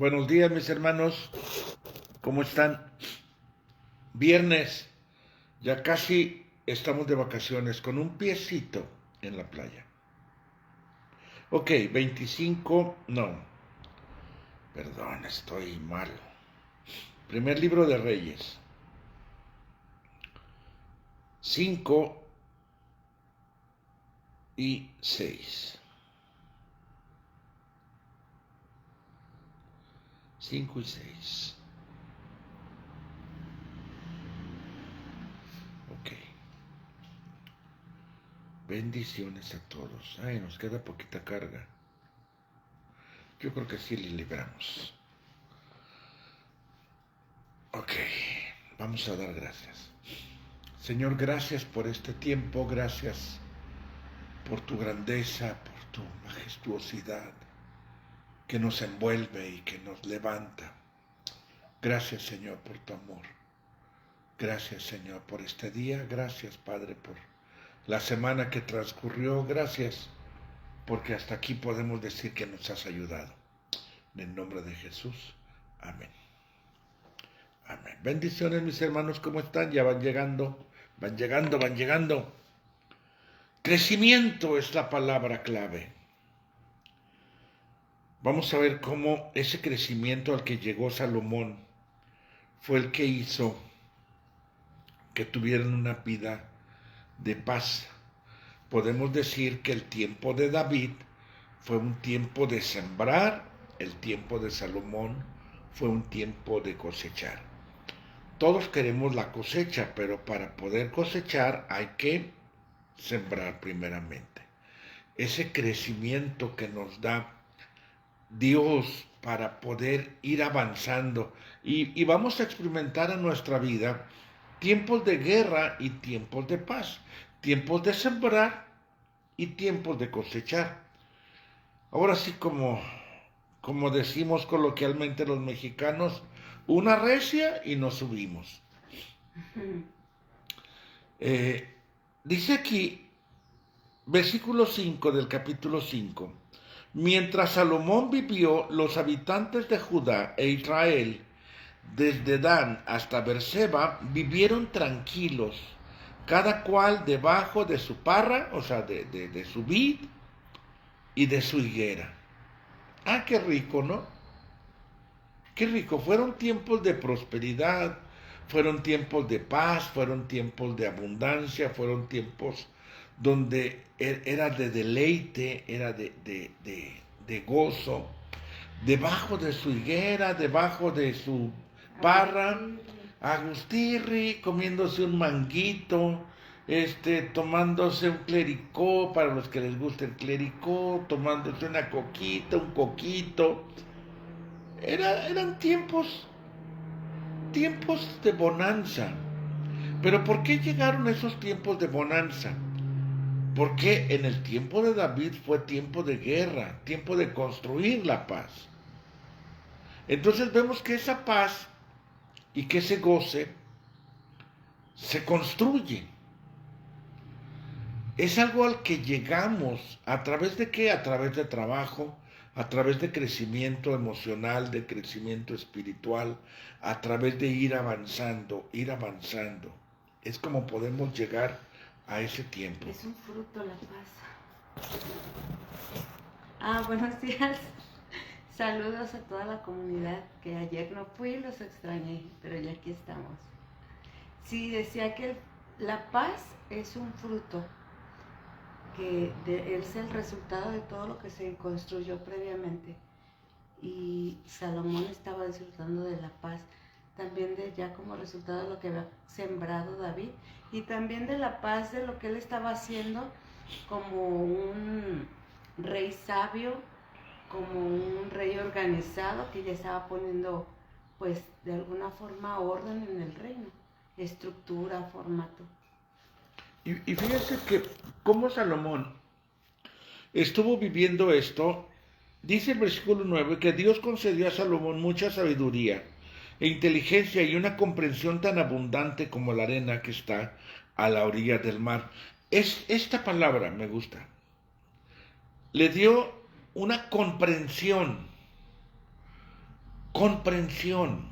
Buenos días, mis hermanos. ¿Cómo están? Viernes. Ya casi estamos de vacaciones con un piecito en la playa. Ok, 25. No, perdón, estoy mal. Primer libro de Reyes. 5 y 6. 5 y 6. Ok. Bendiciones a todos. Ay, nos queda poquita carga. Yo creo que sí le libramos. Ok, vamos a dar gracias. Señor, gracias por este tiempo, gracias por tu grandeza, por tu majestuosidad que nos envuelve y que nos levanta. Gracias, Señor, por tu amor. Gracias, Señor, por este día. Gracias, Padre, por la semana que transcurrió. Gracias, porque hasta aquí podemos decir que nos has ayudado. En el nombre de Jesús. Amén. Amén. Bendiciones, mis hermanos, ¿cómo están? Ya van llegando, van llegando, van llegando. Crecimiento es la palabra clave. Vamos a ver cómo ese crecimiento al que llegó Salomón fue el que hizo que tuvieran una vida de paz. Podemos decir que el tiempo de David fue un tiempo de sembrar, el tiempo de Salomón fue un tiempo de cosechar. Todos queremos la cosecha, pero para poder cosechar hay que sembrar primeramente. Ese crecimiento que nos da Dios para poder ir avanzando y vamos a experimentar en nuestra vida tiempos de guerra y tiempos de paz, tiempos de sembrar y tiempos de cosechar. Ahora sí, como decimos coloquialmente los mexicanos, una recia y nos subimos. Dice aquí, versículo 5 del capítulo 5. Mientras Salomón vivió, los habitantes de Judá e Israel, desde Dan hasta Beerseba, vivieron tranquilos, cada cual debajo de su parra, o sea, de su vid y de su higuera. Ah, qué rico, ¿no? Qué rico. Fueron tiempos de prosperidad, fueron tiempos de paz, fueron tiempos de abundancia, fueron tiempos donde era de deleite, era de gozo, debajo de su higuera, debajo de su parra, agustirri, comiéndose un manguito, tomándose un clericó, para los que les gusta el clericó, tomándose una coquita, un coquito. Eran tiempos de bonanza. Pero ¿por qué llegaron esos tiempos de bonanza? Porque en el tiempo de David fue tiempo de guerra, tiempo de construir la paz. Entonces vemos que esa paz y que ese goce se construye. Es algo al que llegamos. ¿A través de qué? A través de trabajo, a través de crecimiento emocional, de crecimiento espiritual, a través de ir avanzando, ir avanzando. Es como podemos llegar a ese tiempo. Es un fruto la paz. Buenos días. Saludos a toda la comunidad, que ayer no fui, los extrañé, pero ya aquí estamos. Sí, decía que la paz es un fruto, que es el resultado de todo lo que se construyó previamente. Y Salomón estaba disfrutando de la paz, también de ya como resultado de lo que había sembrado David, y también de la paz de lo que él estaba haciendo como un rey sabio, como un rey organizado que ya estaba poniendo, pues, de alguna forma orden en el reino, estructura, formato. Y fíjense que como Salomón estuvo viviendo esto, dice el versículo 9 que Dios concedió a Salomón mucha sabiduría e inteligencia y una comprensión tan abundante como la arena que está a la orilla del mar. Esta palabra me gusta. Le dio una comprensión comprensión.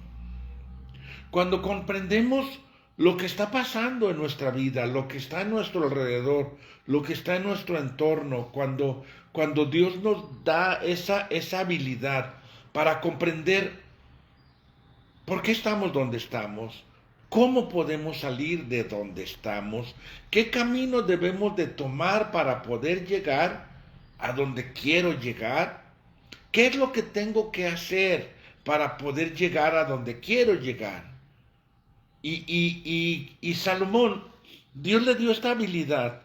Cuando comprendemos lo que está pasando en nuestra vida, lo que está en nuestro alrededor, lo que está en nuestro entorno, cuando Dios nos da esa habilidad para comprender por qué estamos donde estamos, cómo podemos salir de donde estamos, qué camino debemos de tomar para poder llegar a donde quiero llegar, qué es lo que tengo que hacer para poder llegar a donde quiero llegar. Y Salomón, Dios le dio esta habilidad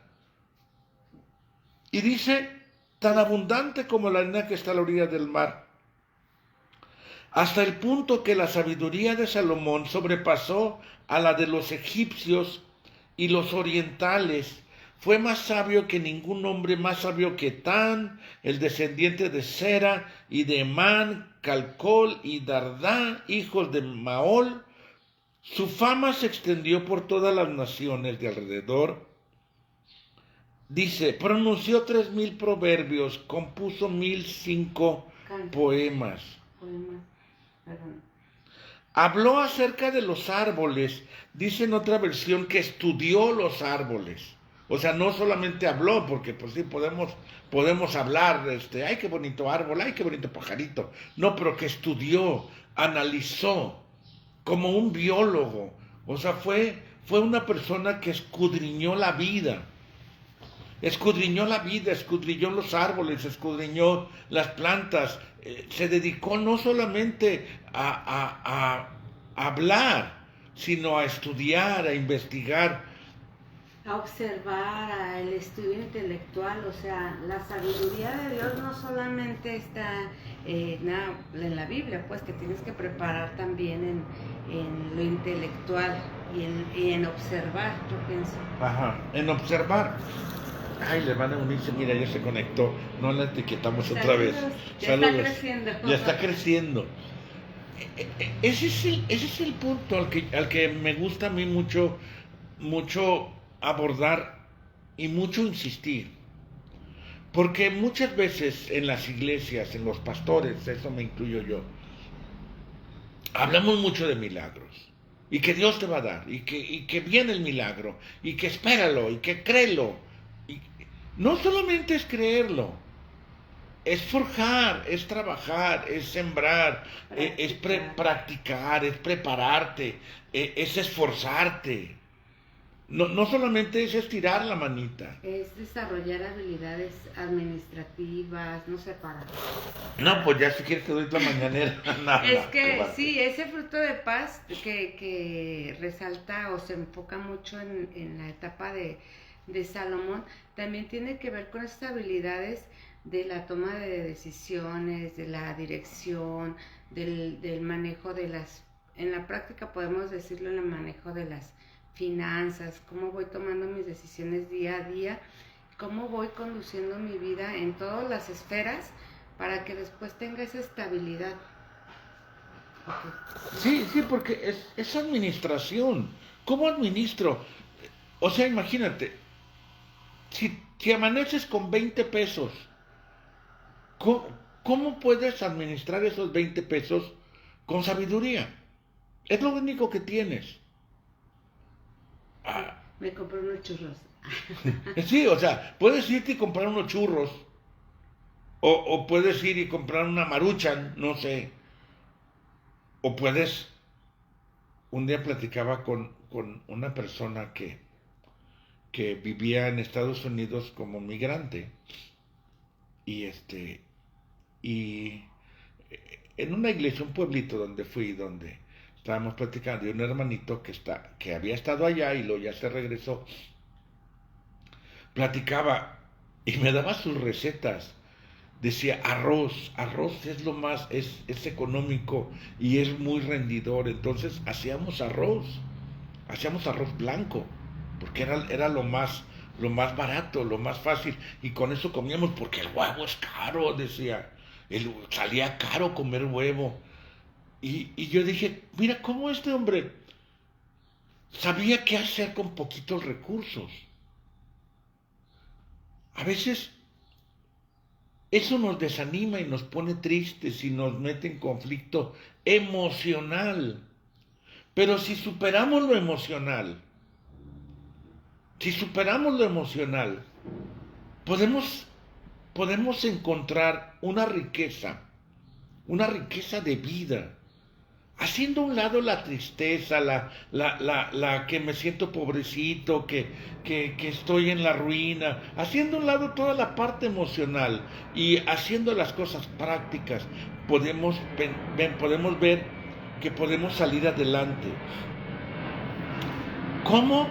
y dice, tan abundante como la arena que está a la orilla del mar, hasta el punto que la sabiduría de Salomón sobrepasó a la de los egipcios y los orientales. Fue más sabio que ningún hombre, más sabio que Tan, el descendiente de Sera, y de Emán, Calcol y Dardá, hijos de Maol. Su fama se extendió por todas las naciones de alrededor. Dice, pronunció 3000 proverbios, compuso 1005 poemas. Habló acerca de los árboles. Dice en otra versión que estudió los árboles. O sea, no solamente habló, porque pues sí podemos hablar, ay, qué bonito árbol, ay, qué bonito pajarito. No, pero que estudió, analizó, como un biólogo. O sea, fue una persona que escudriñó la vida. Escudriñó los árboles, escudriñó las plantas. Se dedicó no solamente a hablar, sino a estudiar, a investigar. A observar, al estudio intelectual, o sea, la sabiduría de Dios no solamente está en la Biblia, pues que tienes que preparar también en lo intelectual y en observar, yo pienso. Ajá, en observar. Ay, le van a unirse, mira, ya se conectó. No la etiquetamos otra vez. Saludos. Está creciendo. Ya está creciendo. Ese es el punto al que me gusta a mí mucho abordar y mucho insistir. Porque muchas veces en las iglesias, en los pastores, eso me incluyo yo, hablamos mucho de milagros. Y que Dios te va a dar, y que viene el milagro, y que espéralo, y que créelo. Y no solamente es creerlo, es forjar, es trabajar, es sembrar, es practicar, es prepararte, es esforzarte. No solamente es estirar la manita. Es desarrollar habilidades administrativas, no sé, para... No, pues ya si quieres te doy la mañanera. Nada, es que sí, ese fruto de paz que resalta o se enfoca mucho en la etapa de Salomón, también tiene que ver con estas habilidades de la toma de decisiones, de la dirección, del manejo de las... En la práctica podemos decirlo, en el manejo de las finanzas, cómo voy tomando mis decisiones día a día, cómo voy conduciendo mi vida en todas las esferas para que después tenga esa estabilidad. Okay. Sí, porque es administración. ¿Cómo administro? O sea, imagínate, si amaneces con 20 pesos, ¿cómo puedes administrar esos 20 pesos con sabiduría? Es lo único que tienes. Me compré unos churros. Sí, o sea, puedes irte y comprar unos churros. O puedes ir y comprar una maruchan, no sé. O puedes... Un día platicaba con una persona que vivía en Estados Unidos como migrante. Y en una iglesia, un pueblito donde fui, donde estábamos platicando, y un hermanito que había estado allá y luego ya se regresó, platicaba y me daba sus recetas. Decía, arroz es lo más, es económico y es muy rendidor. Entonces hacíamos arroz blanco, porque era lo más barato, lo más fácil, y con eso comíamos, porque el huevo es caro, decía, salía caro comer huevo. Y yo dije, mira cómo este hombre sabía qué hacer con poquitos recursos. A veces eso nos desanima y nos pone tristes y nos mete en conflicto emocional. Pero si superamos lo emocional, podemos encontrar una riqueza de vida, haciendo a un lado la tristeza, la que me siento pobrecito, que estoy en la ruina, haciendo a un lado toda la parte emocional y haciendo las cosas prácticas, podemos ver que podemos salir adelante. ¿Cómo?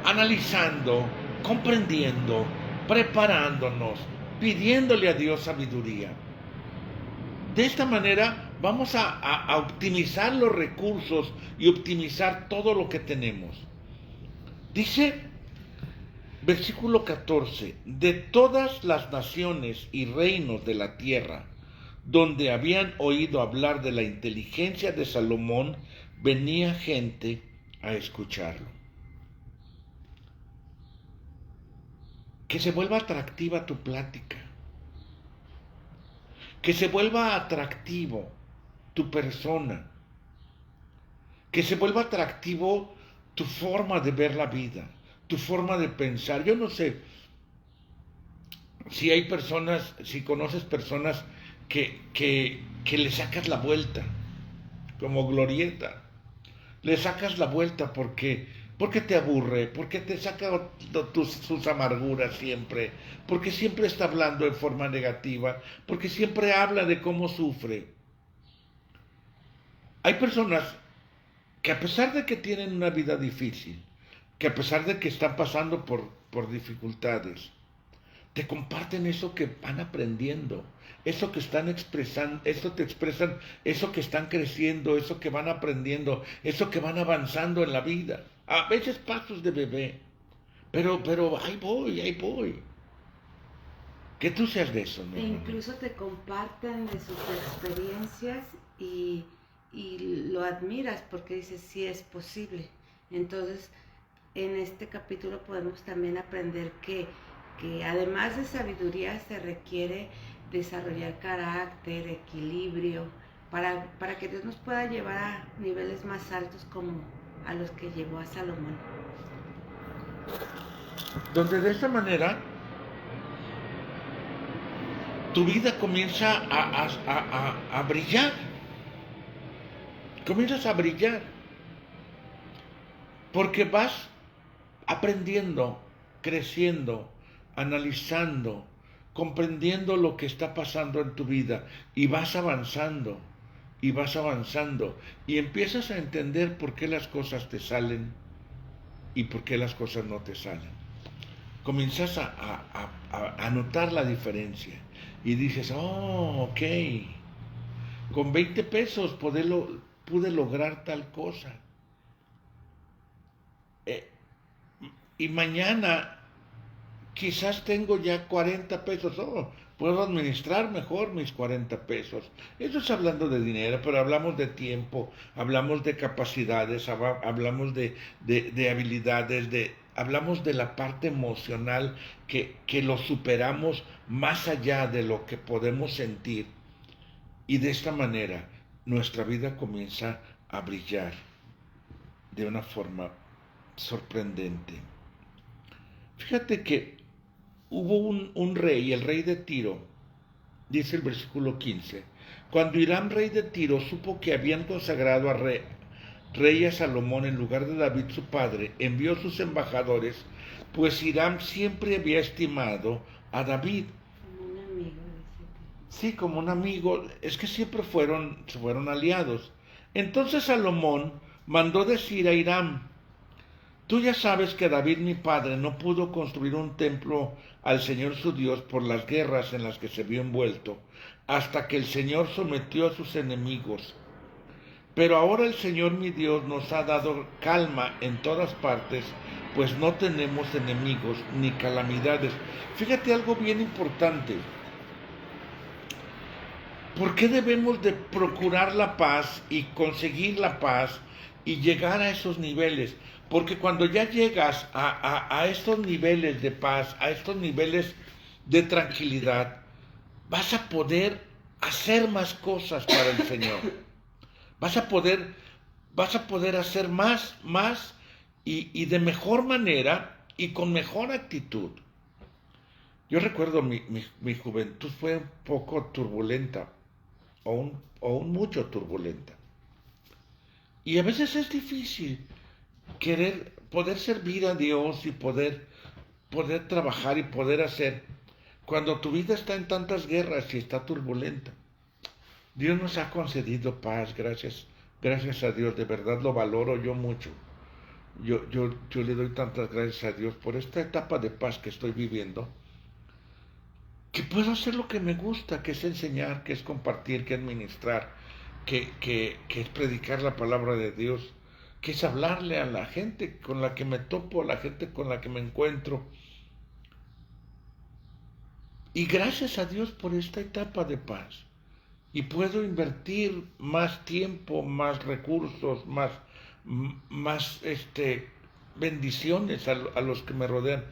Analizando, comprendiendo, preparándonos, pidiéndole a Dios sabiduría. De esta manera vamos a optimizar los recursos y optimizar todo lo que tenemos. Dice, versículo 14, de todas las naciones y reinos de la tierra, donde habían oído hablar de la inteligencia de Salomón, venía gente a escucharlo. Que se vuelva atractiva tu plática. Que se vuelva atractivo tu persona. Que se vuelva atractivo tu forma de ver la vida, tu forma de pensar. Yo no sé si hay personas, si conoces personas que le sacas la vuelta, como Glorieta. Le sacas la vuelta porque te aburre, porque te saca sus amarguras siempre, porque siempre está hablando en forma negativa, porque siempre habla de cómo sufre. Hay personas que a pesar de que tienen una vida difícil, que a pesar de que están pasando por dificultades, te comparten eso que van aprendiendo, eso que están expresando, eso te expresan, eso que están creciendo, eso que van aprendiendo, eso que van avanzando en la vida. A veces pasos de bebé, pero ahí voy. Que tú seas de eso, mi hermano. Incluso te comparten de sus experiencias y lo admiras porque dices, sí es posible. Entonces, en este capítulo podemos también aprender que además de sabiduría se requiere desarrollar carácter, equilibrio, para que Dios nos pueda llevar a niveles más altos como a los que llevó a Salomón. Donde de esta manera tu vida comienza a brillar. Comienzas a brillar. Porque vas aprendiendo, creciendo, analizando, comprendiendo lo que está pasando en tu vida y vas avanzando y empiezas a entender por qué las cosas te salen y por qué las cosas no te salen. Comienzas a notar la diferencia y dices, oh, ok, con 20 pesos pude lograr tal cosa. Y mañana quizás tengo ya 40 pesos, puedo administrar mejor mis 40 pesos. Eso es hablando de dinero, pero hablamos de tiempo, hablamos de capacidades, hablamos de habilidades, hablamos de la parte emocional que lo superamos más allá de lo que podemos sentir. Y de esta manera nuestra vida comienza a brillar de una forma sorprendente. Fíjate que hubo un rey, el rey de Tiro, dice el versículo 15, cuando Hiram, rey de Tiro, supo que habían consagrado a rey a Salomón en lugar de David su padre, envió sus embajadores, pues Hiram siempre había estimado a David. Como un amigo, Sí, como un amigo, es que siempre fueron aliados. Entonces Salomón mandó decir a Hiram, tú ya sabes que David mi padre no pudo construir un templo al Señor su Dios por las guerras en las que se vio envuelto, hasta que el Señor sometió a sus enemigos. Pero ahora el Señor mi Dios nos ha dado calma en todas partes, pues no tenemos enemigos ni calamidades. Fíjate algo bien importante. ¿Por qué debemos de procurar la paz y conseguir la paz y llegar a esos niveles? Porque cuando ya llegas a estos niveles de paz, a estos niveles de tranquilidad, vas a poder hacer más cosas para el Señor. Vas a poder hacer más y de mejor manera y con mejor actitud. Yo recuerdo mi juventud fue un poco turbulenta o un mucho turbulenta. Y a veces es difícil poder servir a Dios y poder trabajar y poder hacer cuando tu vida está en tantas guerras y está turbulenta. Dios nos ha concedido paz, gracias a Dios, de verdad lo valoro yo mucho. Yo le doy tantas gracias a Dios por esta etapa de paz que estoy viviendo, que puedo hacer lo que me gusta, que es enseñar, que es compartir, que es ministrar, que es predicar la palabra de Dios, que es hablarle a la gente con la que me topo, a la gente con la que me encuentro. Y gracias a Dios por esta etapa de paz. Y puedo invertir más tiempo, más recursos, más bendiciones a los que me rodean.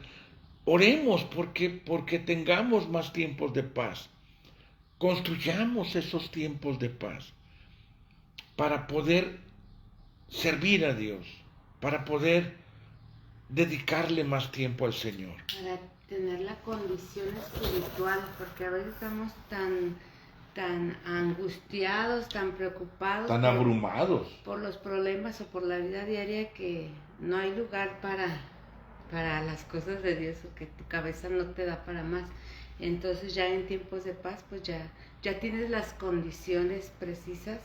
Oremos porque tengamos más tiempos de paz. Construyamos esos tiempos de paz para poder servir a Dios, para poder dedicarle más tiempo al Señor. Para tener la condición espiritual, porque a veces estamos tan angustiados, tan preocupados, tan abrumados por los problemas o por la vida diaria que no hay lugar para las cosas de Dios, o que tu cabeza no te da para más. Entonces ya en tiempos de paz, pues ya tienes las condiciones precisas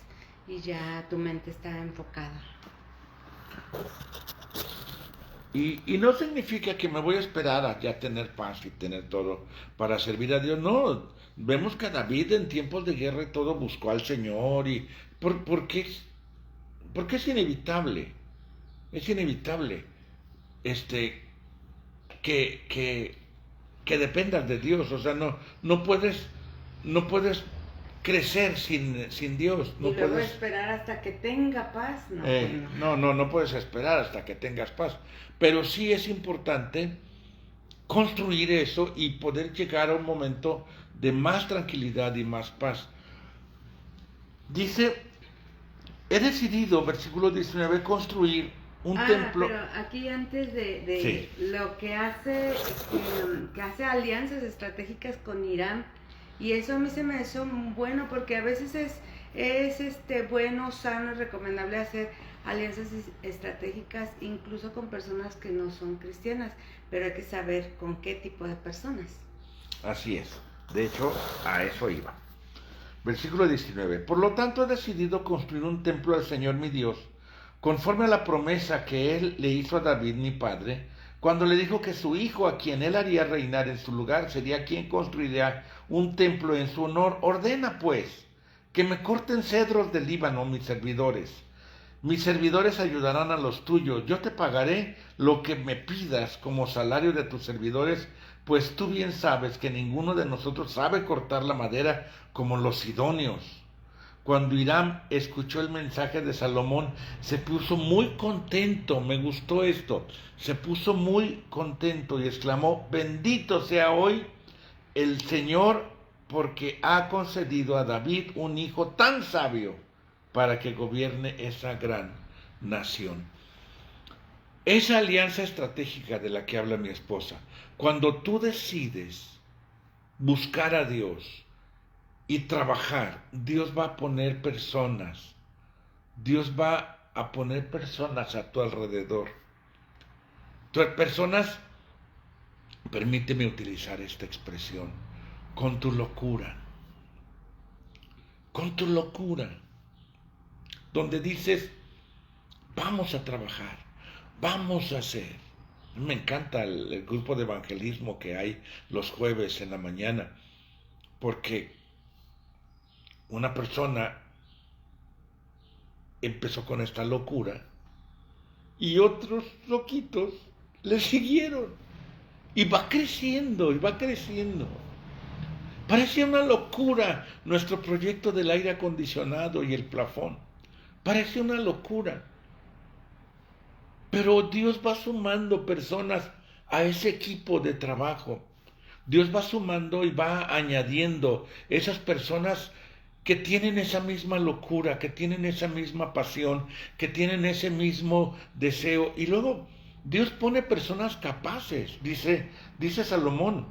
y ya tu mente está enfocada. Y no significa que me voy a esperar a ya tener paz y tener todo para servir a Dios. No, vemos que David en tiempos de guerra y todo buscó al Señor. Porque es inevitable. Es inevitable que dependas de Dios. O sea, no puedes crecer sin Dios. No y luego puedes esperar hasta que tenga paz. no puedes esperar hasta que tengas paz. Pero sí es importante construir eso y poder llegar a un momento de más tranquilidad y más paz. Dice, he decidido, versículo 19, construir un templo. Pero aquí antes de sí. Lo que hace alianzas estratégicas con Irán, y eso a mí se me hizo bueno, porque a veces es bueno, sano, recomendable hacer alianzas estratégicas incluso con personas que no son cristianas, pero hay que saber con qué tipo de personas. Así es, de hecho a eso iba. Versículo 19, por lo tanto he decidido construir un templo al Señor mi Dios, conforme a la promesa que Él le hizo a David mi padre, cuando le dijo que su hijo, a quien Él haría reinar en su lugar, sería quien construiría un templo en su honor. Ordena pues que me corten cedros del Líbano mis servidores. Mis servidores ayudarán a los tuyos. Yo te pagaré lo que me pidas como salario de tus servidores, pues tú bien sabes que ninguno de nosotros sabe cortar la madera como los sidonios. Cuando Hiram escuchó el mensaje de Salomón, se puso muy contento. Me gustó esto. Se puso muy contento y exclamó: bendito sea hoy el Señor, porque ha concedido a David un hijo tan sabio para que gobierne esa gran nación. Esa alianza estratégica de la que habla mi esposa, cuando tú decides buscar a Dios y trabajar, Dios va a poner personas. Dios va a poner personas a tu alrededor. Personas, permíteme utilizar esta expresión, con tu locura. Con tu locura. Donde dices, vamos a trabajar, vamos a hacer. Me encanta el grupo de evangelismo que hay los jueves en la mañana, porque una persona empezó con esta locura y otros loquitos le siguieron y va creciendo y va creciendo. Parecía una locura nuestro proyecto del aire acondicionado y el plafón. Parecía una locura. Pero Dios va sumando personas a ese equipo de trabajo. Dios va sumando y va añadiendo esas personas que tienen esa misma locura, que tienen esa misma pasión, que tienen ese mismo deseo. Y luego Dios pone personas capaces, dice Salomón.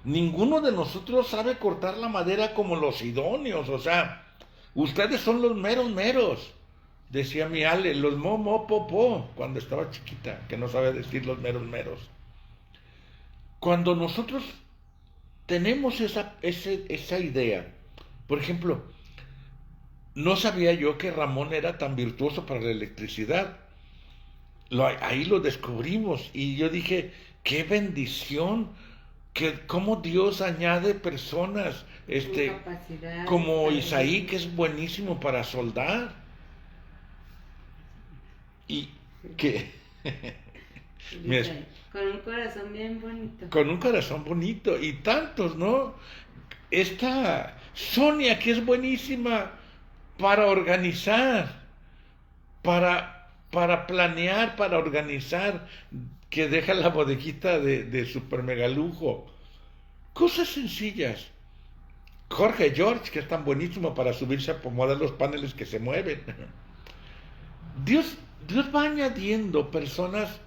Ninguno de nosotros sabe cortar la madera como los idóneos, o sea, ustedes son los meros meros. Decía mi Ale, los po, cuando estaba chiquita, que no sabe decir los meros meros. Cuando nosotros tenemos esa idea, por ejemplo, no sabía yo que Ramón era tan virtuoso para la electricidad. Ahí lo descubrimos y yo dije, qué bendición, que cómo Dios añade personas, como Isaí, que es buenísimo para soldar. Y que con un corazón bien bonito. Con un corazón bonito. Y tantos, ¿no? Esta Sonia, que es buenísima para organizar, para planear, para organizar, que deja la bodeguita de super mega lujo. Cosas sencillas. George, que es tan buenísimo para subirse a acomodar los paneles que se mueven. Dios va añadiendo personas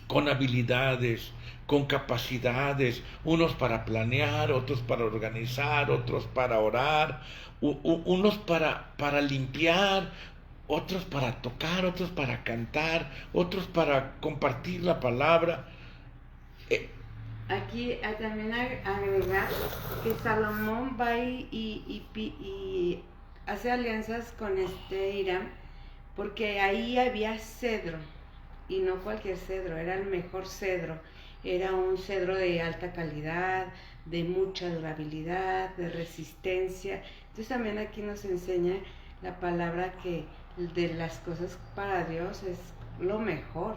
con habilidades, con capacidades, unos para planear, otros para organizar, otros para orar, unos para limpiar, otros para tocar, otros para cantar, otros para compartir la palabra. Aquí también agregar que Salomón va y hace alianzas con Hiram, porque ahí había cedro, y no cualquier cedro, era el mejor cedro, era un cedro de alta calidad, de mucha durabilidad, de resistencia. Entonces también aquí nos enseña la palabra que de las cosas para Dios es lo mejor.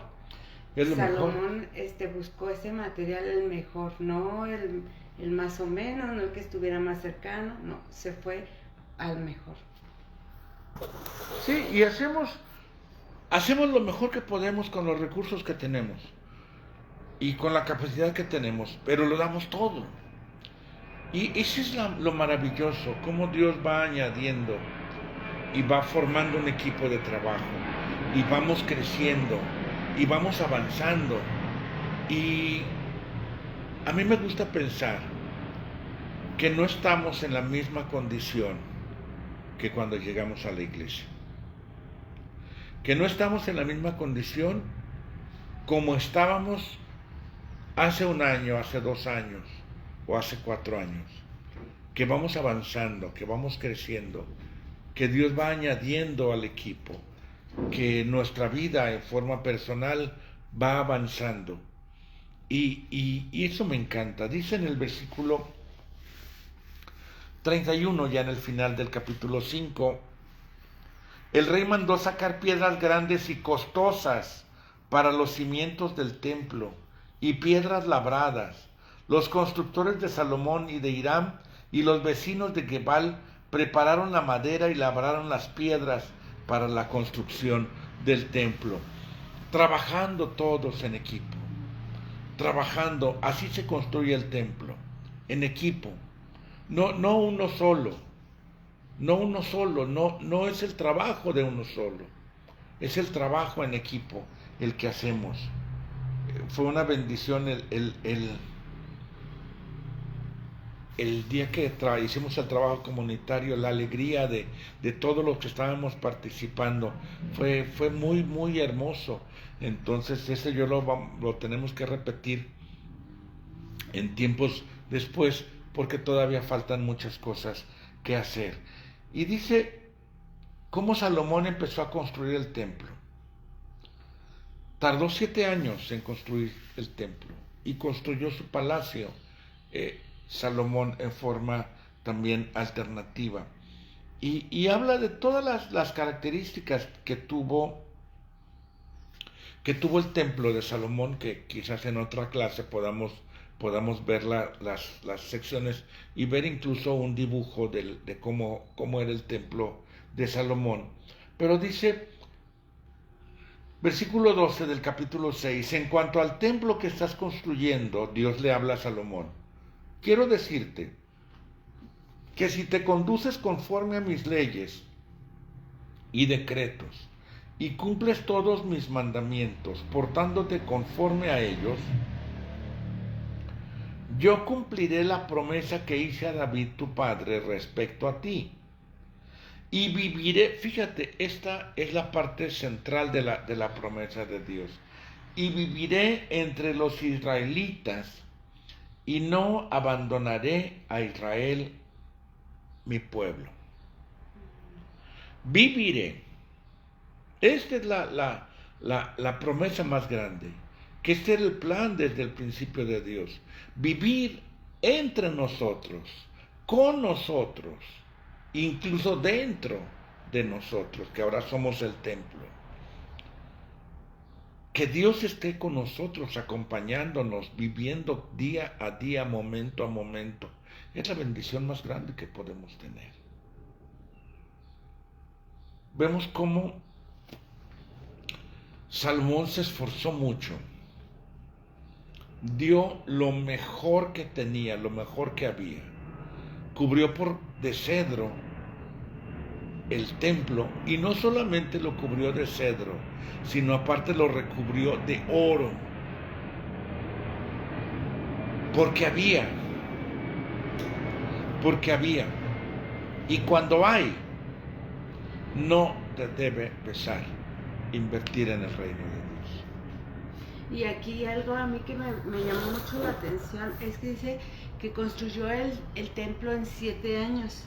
Salomón buscó ese material el mejor, no el más o menos, no el que estuviera más cercano, no, se fue al mejor. Sí, y hacemos lo mejor que podemos con los recursos que tenemos y con la capacidad que tenemos, pero lo damos todo. Y eso es lo maravilloso, cómo Dios va añadiendo y va formando un equipo de trabajo y vamos creciendo y vamos avanzando. Y a mí me gusta pensar que no estamos en la misma condición que cuando llegamos a la iglesia. Que no estamos en la misma condición como estábamos hace un año, hace 2 años o hace 4 años. Que vamos avanzando, que vamos creciendo, que Dios va añadiendo al equipo, que nuestra vida en forma personal va avanzando. Y eso me encanta. Dice en el versículo 31, ya en el final del capítulo 5, el rey mandó sacar piedras grandes y costosas para los cimientos del templo y piedras labradas. Los constructores de Salomón y de Hiram y los vecinos de Gebal prepararon la madera y labraron las piedras para la construcción del templo. Trabajando todos en equipo. Trabajando, así se construye el templo, en equipo. No uno solo. No es el trabajo de uno solo. Es el trabajo en equipo el que hacemos. Fue una bendición el día que hicimos el trabajo comunitario, la alegría de todos los que estábamos participando, fue muy, muy hermoso. Entonces ese yo lo tenemos que repetir en tiempos después, porque todavía faltan muchas cosas que hacer. Y dice cómo Salomón empezó a construir el templo. Tardó 7 años en construir el templo y construyó su palacio. Salomón en forma también alternativa. Y habla de todas las características que tuvo el templo de Salomón, que quizás en otra clase podamos ver las secciones y ver incluso un dibujo de cómo era el templo de Salomón. Pero dice Versículo 12 del capítulo 6. En cuanto al templo que estás construyendo, Dios le habla a Salomón. Quiero decirte que si te conduces conforme a mis leyes y decretos y cumples todos mis mandamientos, portándote conforme a ellos, yo cumpliré la promesa que hice a David tu padre respecto a ti. Y viviré, fíjate, esta es la parte central de la promesa de Dios. Y viviré entre los israelitas y no abandonaré a Israel, mi pueblo. Viviré. Esta es la promesa más grande, que este era el plan desde el principio de Dios. Vivir entre nosotros, con nosotros, incluso dentro de nosotros, que ahora somos el templo. Que Dios esté con nosotros, acompañándonos, viviendo día a día, momento a momento. Es la bendición más grande que podemos tener. Vemos cómo Salomón se esforzó mucho. Dio lo mejor que tenía, lo mejor que había. Cubrió de cedro el templo, y no solamente lo cubrió de cedro, sino aparte lo recubrió de oro. Porque había. Y cuando hay, no te debe pesar invertir en el reino de Dios. Y aquí algo a mí que me llamó mucho la atención es que dice que construyó el templo en 7 años.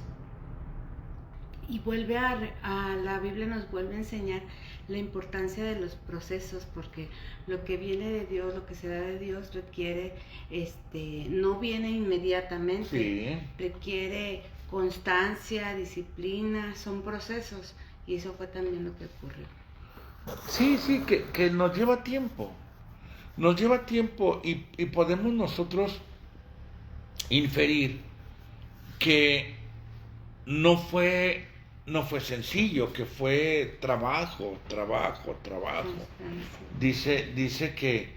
Y la Biblia nos vuelve a enseñar la importancia de los procesos, porque lo que viene de Dios, lo que se da de Dios requiere, no viene inmediatamente, Sí. Requiere constancia, disciplina, son procesos, y eso fue también lo que ocurrió. Sí, que nos lleva tiempo. Nos lleva tiempo y podemos nosotros inferir que no fue sencillo, que fue trabajo. Dice que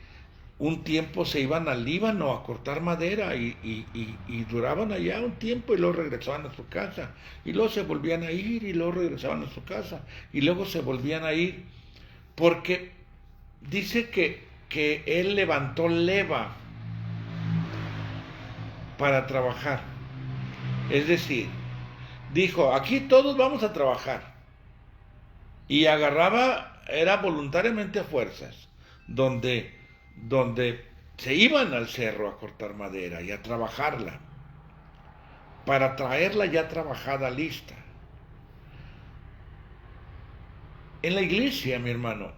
un tiempo se iban al Líbano a cortar madera y duraban allá un tiempo y luego regresaban a su casa. Y luego se volvían a ir y luego regresaban a su casa. Y luego se volvían a ir. Porque dice que él levantó leva para trabajar. Es decir, dijo, aquí todos vamos a trabajar. Y agarraba, era voluntariamente a fuerzas, donde se iban al cerro a cortar madera y a trabajarla, para traerla ya trabajada, lista. En la iglesia, mi hermano,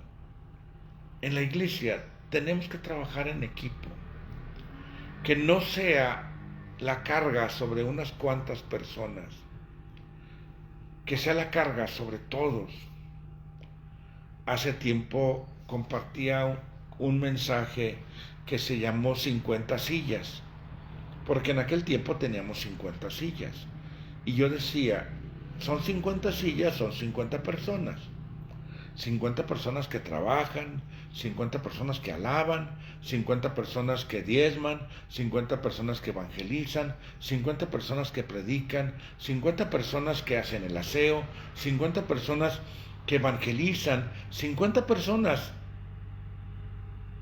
en la iglesia tenemos que trabajar en equipo. Que no sea la carga sobre unas cuantas personas, que sea la carga sobre todos. Hace tiempo compartía un mensaje que se llamó 50 sillas, porque en aquel tiempo teníamos 50 sillas. Y yo decía, son 50 sillas, son 50 personas. 50 personas que trabajan, 50 personas que alaban, 50 personas que diezman, 50 personas que evangelizan, 50 personas que predican, 50 personas que hacen el aseo, 50 personas que evangelizan, 50 personas.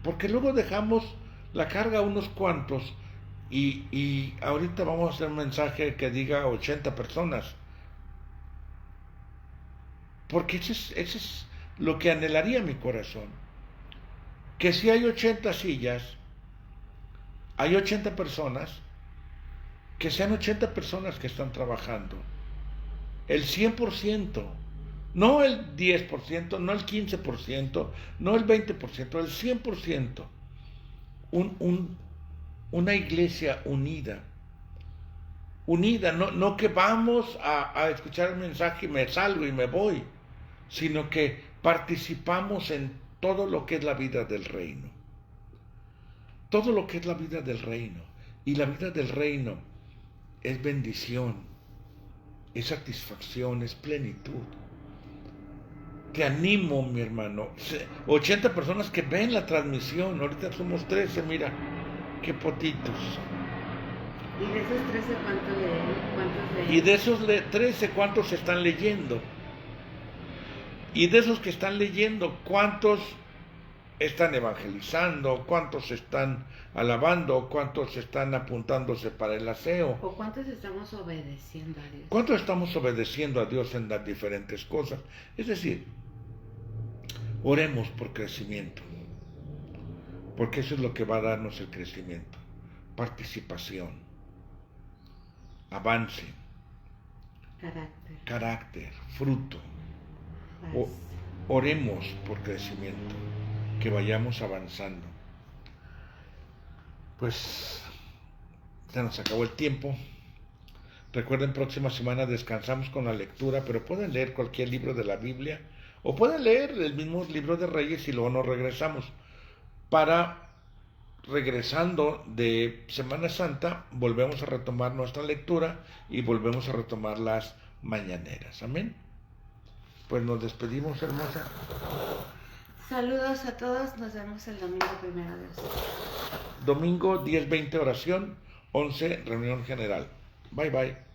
Porque luego dejamos la carga a unos cuantos y ahorita vamos a hacer un mensaje que diga 80 personas. Porque ese es lo que anhelaría mi corazón. Que si hay 80 sillas, hay 80 personas, que sean 80 personas que están trabajando. El 100%, no el 10%, no el 15%, no el 20%, el 100%. Una iglesia unida. Unida, no que vamos a escuchar el mensaje y me salgo y me voy, sino que participamos en todo lo que es la vida del reino. Todo lo que es la vida del reino. Y la vida del reino es bendición, es satisfacción, es plenitud. te animo, mi hermano. 80 personas que ven la transmisión, ahorita somos 13, mira, qué potitos. ¿Y de esos 13 cuántos leen? ¿Cuántos leen? Y de esos 13, ¿cuántos están leyendo? Y de esos que están leyendo, ¿cuántos están evangelizando? ¿Cuántos están alabando? ¿Cuántos están apuntándose para el aseo? ¿O cuántos estamos obedeciendo a Dios? ¿Cuántos estamos obedeciendo a Dios en las diferentes cosas? Es decir, oremos por crecimiento, porque eso es lo que va a darnos el crecimiento. Participación, avance, carácter, fruto. Oremos por crecimiento, que vayamos avanzando. Pues se nos acabó el tiempo. Recuerden, próxima semana descansamos con la lectura, pero pueden leer cualquier libro de la Biblia o pueden leer el mismo libro de Reyes y luego nos regresamos. Para regresando de Semana Santa, volvemos a retomar nuestra lectura y volvemos a retomar las mañaneras. Amén. Pues nos despedimos, hermosa. Saludos a todos, nos vemos el domingo, primero Dios. Domingo 10:20 oración, 11 reunión general. Bye bye.